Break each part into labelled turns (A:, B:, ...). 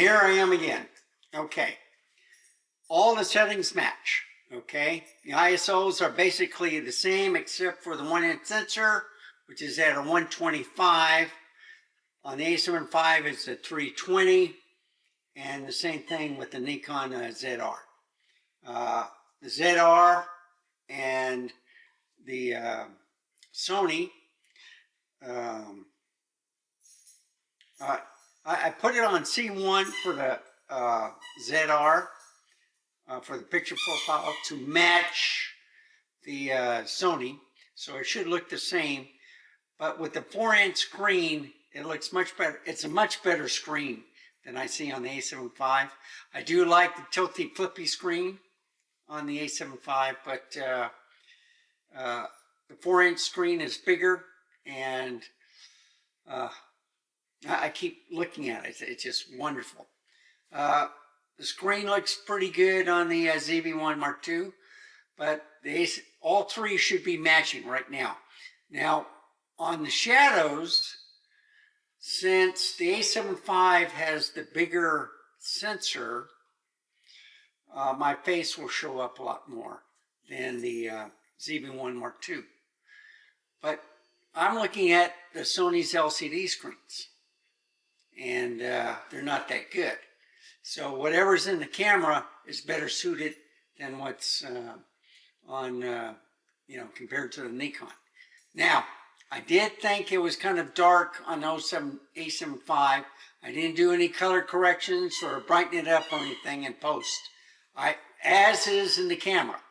A: here I am again. Okay. All the settings match. Okay. The ISOs are basically the same except for the 1-inch sensor, which is at a 125. On the A7V, it's a 320. And the same thing with the Nikon ZR. The ZR and the Sony, I put it on C1 for the ZR, for the picture profile to match the Sony, so it should look the same. But with the 4-inch screen, it looks much better. It's a much better screen than I see on the A7V. I do like the tilty flippy screen on the A7V, but the 4-inch screen is bigger, and I keep looking at it. It's just wonderful. The screen looks pretty good on the ZV-1 Mark II, but all three should be matching right now. Now, on the shadows, since the A7V has the bigger sensor, my face will show up a lot more than the ZV-1 Mark II. But I'm looking at the Sony's LCD screens, and they're not that good. So whatever's in the camera is better suited than what's on, compared to the Nikon. Now, I did think it was kind of dark on A7V. I didn't do any color corrections or brighten it up or anything in post. As is in the camera.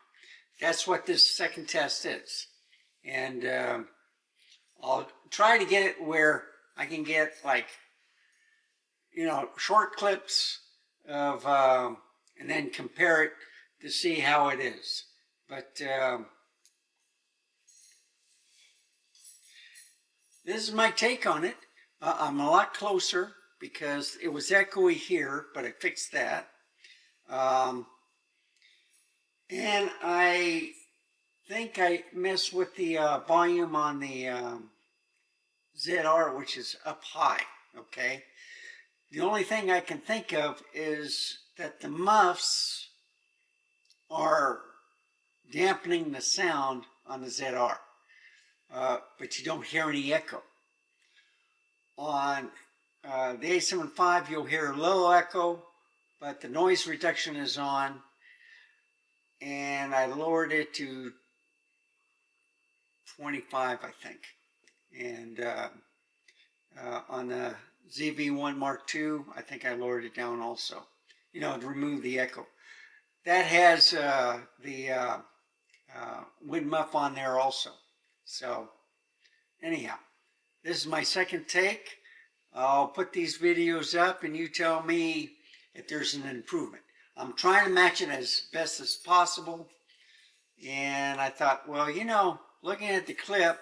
A: That's what this second test is. And I'll try to get it where I can get short clips of, and then compare it to see how it is. But this is my take on it. I'm a lot closer because it was echoey here, but I fixed that. And I think I messed with the volume on the ZR, which is up high, okay? The only thing I can think of is that the muffs are dampening the sound on the ZR, but you don't hear any echo. On the A7V, you'll hear a little echo, but the noise reduction is on, and I lowered it to 25, I think. And on the ZV-1 Mark II, I think I lowered it down also, to remove the echo. That has the wind muff on there also. So anyhow, this is my second take. I'll put these videos up and you tell me if there's an improvement. I'm trying to match it as best as possible. And I thought, well, looking at the clip,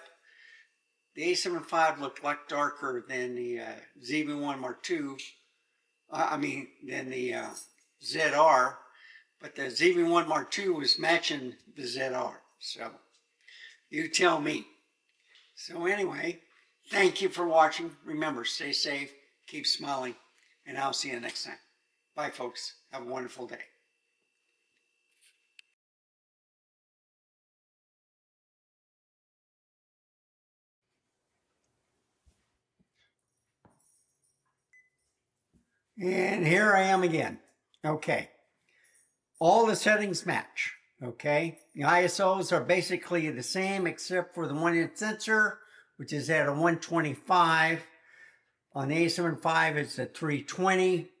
A: the A7V looked a lot darker than the ZV-1 Mark II. Than the ZR. But the ZV-1 Mark II was matching the ZR. So you tell me. So anyway, thank you for watching. Remember, stay safe, keep smiling, and I'll see you next time. Bye, folks. Have a wonderful day. And here I am again. Okay. All the settings match. Okay. The ISOs are basically the same except for the 1-inch sensor, which is at a 125. On the A7V, it's a 320.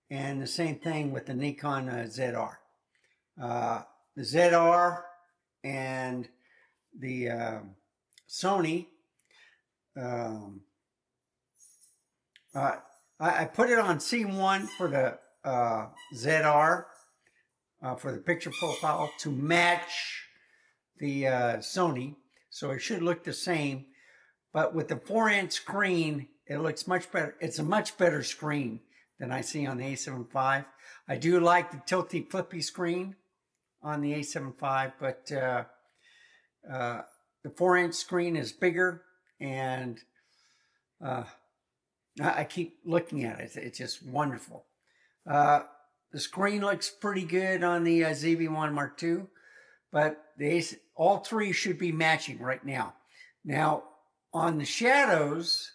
A: And the same thing with the Nikon ZR. The ZR and the Sony, I put it on C1 for the ZR, for the picture profile to match the Sony, so it should look the same. But with the 4-inch screen, it looks much better. It's a much better screen than I see on the A7V. I do like the tilty flippy screen on the A7V, but the 4-inch screen is bigger, and I keep looking at it. It's just wonderful. The screen looks pretty good on the ZV-1 Mark II, but all three should be matching right now. Now, on the shadows,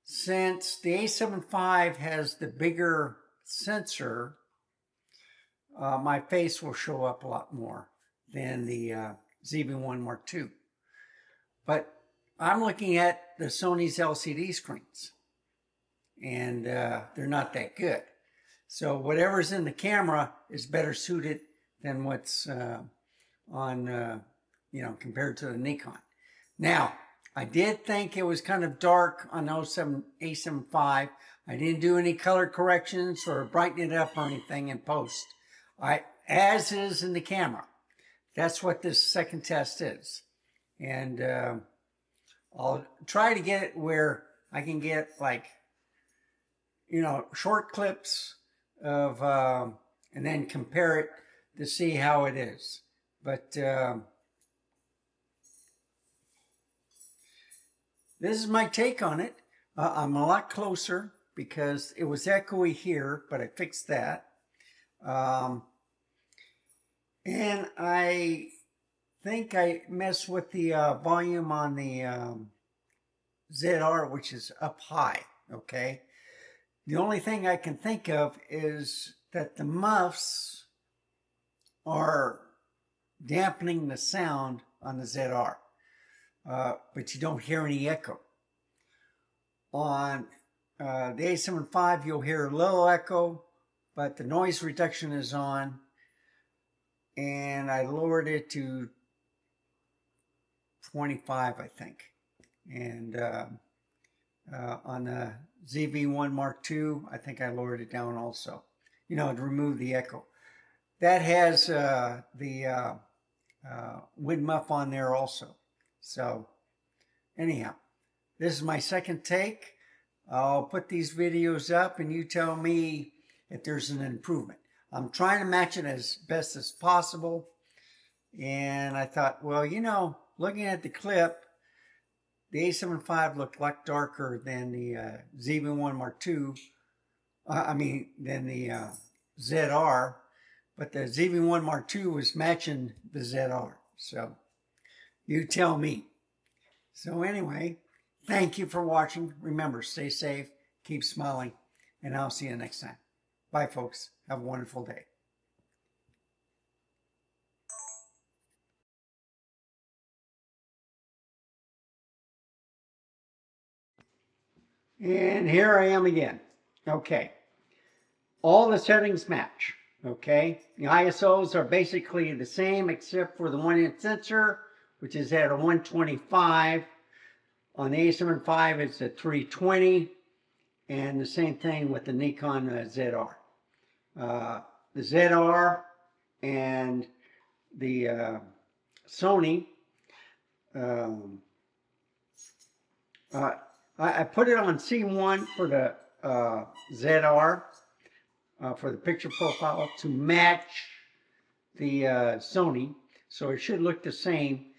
A: since the A7V has the bigger sensor, my face will show up a lot more than the ZV-1 Mark II. But I'm looking at the Sony's LCD screens, and they're not that good. So whatever's in the camera is better suited than what's on, compared to the Nikon. Now, I did think it was kind of dark on the A7V. I didn't do any color corrections or brighten it up or anything in post. As is in the camera. That's what this second test is. And I'll try to get it where I can get short clips of, and then compare it to see how it is. But this is my take on it. I'm a lot closer because it was echoey here, but I fixed that. And I think I messed with the volume on the ZR, which is up high, okay? The only thing I can think of is that the muffs are dampening the sound on the ZR, but you don't hear any echo. On the A7V, you'll hear a little echo, but the noise reduction is on, and I lowered it to 25, I think. And on the ZV-1 Mark II, I think I lowered it down also, to remove the echo. That has the wind muff on there also. So anyhow, this is my second take. I'll put these videos up and you tell me if there's an improvement. I'm trying to match it as best as possible. And I thought, well, looking at the clip, the A7V looked a lot darker than the ZV-1 Mark II. Than the ZR. But the ZV-1 Mark II was matching the ZR. So you tell me. So anyway, thank you for watching. Remember, stay safe, keep smiling, and I'll see you next time. Bye, folks. Have a wonderful day. And here I am again. Okay. All the settings match. Okay. The ISOs are basically the same except for the 1-inch sensor, which is at a 125. On the A7V, it's a 320. And the same thing with the Nikon ZR. The ZR and the Sony, I put it on C1 for the ZR, for the picture profile to match the Sony, so it should look the same.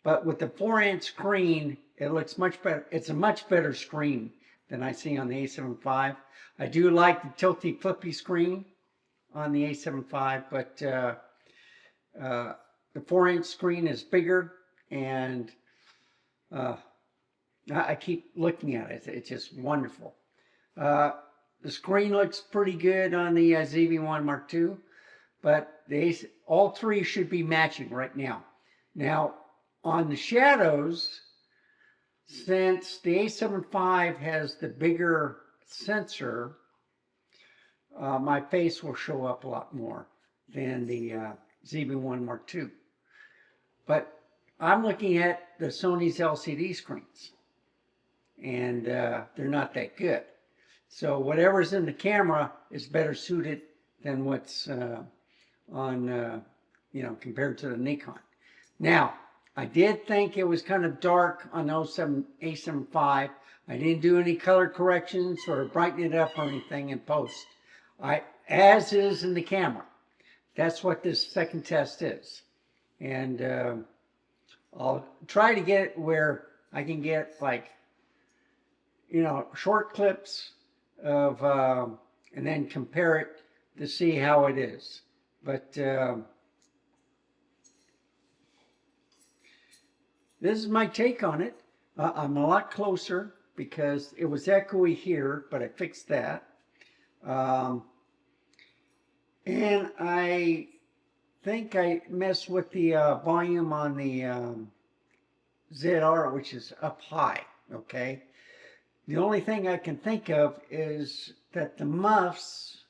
A: But with the 4-inch screen, it looks much better. It's a much better screen than I see on the A7V. I do like the tilty flippy screen on the A7V, but the 4-inch screen is bigger, and I keep looking at it. It's just wonderful. The screen looks pretty good on the ZV-1 Mark II, but all three should be matching right now. Now, on the shadows, since the A7V has the bigger sensor, my face will show up a lot more than the ZV-1 Mark II. But I'm looking at the Sony's LCD screens, and they're not that good. So whatever's in the camera is better suited than what's on, compared to the Nikon. Now, I did think it was kind of dark on the A7V. I didn't do any color corrections or brighten it up or anything in post. As is in the camera. That's what this second test is. And I'll try to get it where I can get short clips of, and then compare it to see how it is. But this is my take on it. I'm a lot closer because it was echoey here, but I fixed that. And I think I messed with the volume on the ZR, which is up high, okay? The only thing I can think of is that the muffs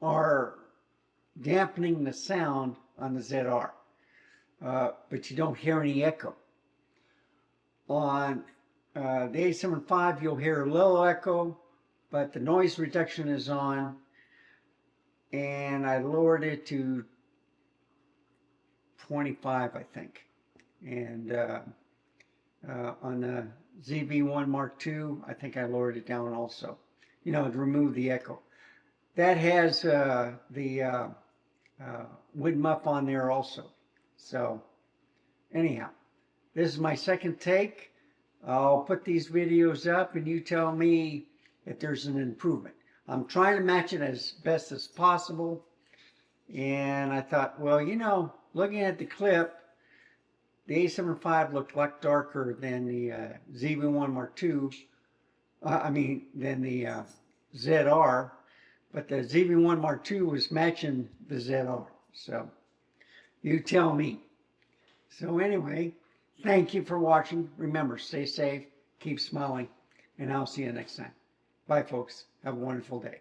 A: are dampening the sound on the ZR, but you don't hear any echo. On the A7V, you'll hear a little echo, but the noise reduction is on, and I lowered it to 25, I think. And on the ZV-1 Mark II, I think I lowered it down also, you know, to remove the echo. That has the wood muff on there also. So anyhow, this is my second take. I'll put these videos up and you tell me if there's an improvement. I'm trying to match it as best as possible. And I thought, well, you know, looking at the clip, the A7V looked a lot darker than the ZV-1 Mark II. Than the ZR. But the ZV-1 Mark II was matching the ZR. So you tell me. So anyway, thank you for watching. Remember, stay safe, keep smiling, and I'll see you next time. Bye, folks. Have a wonderful day.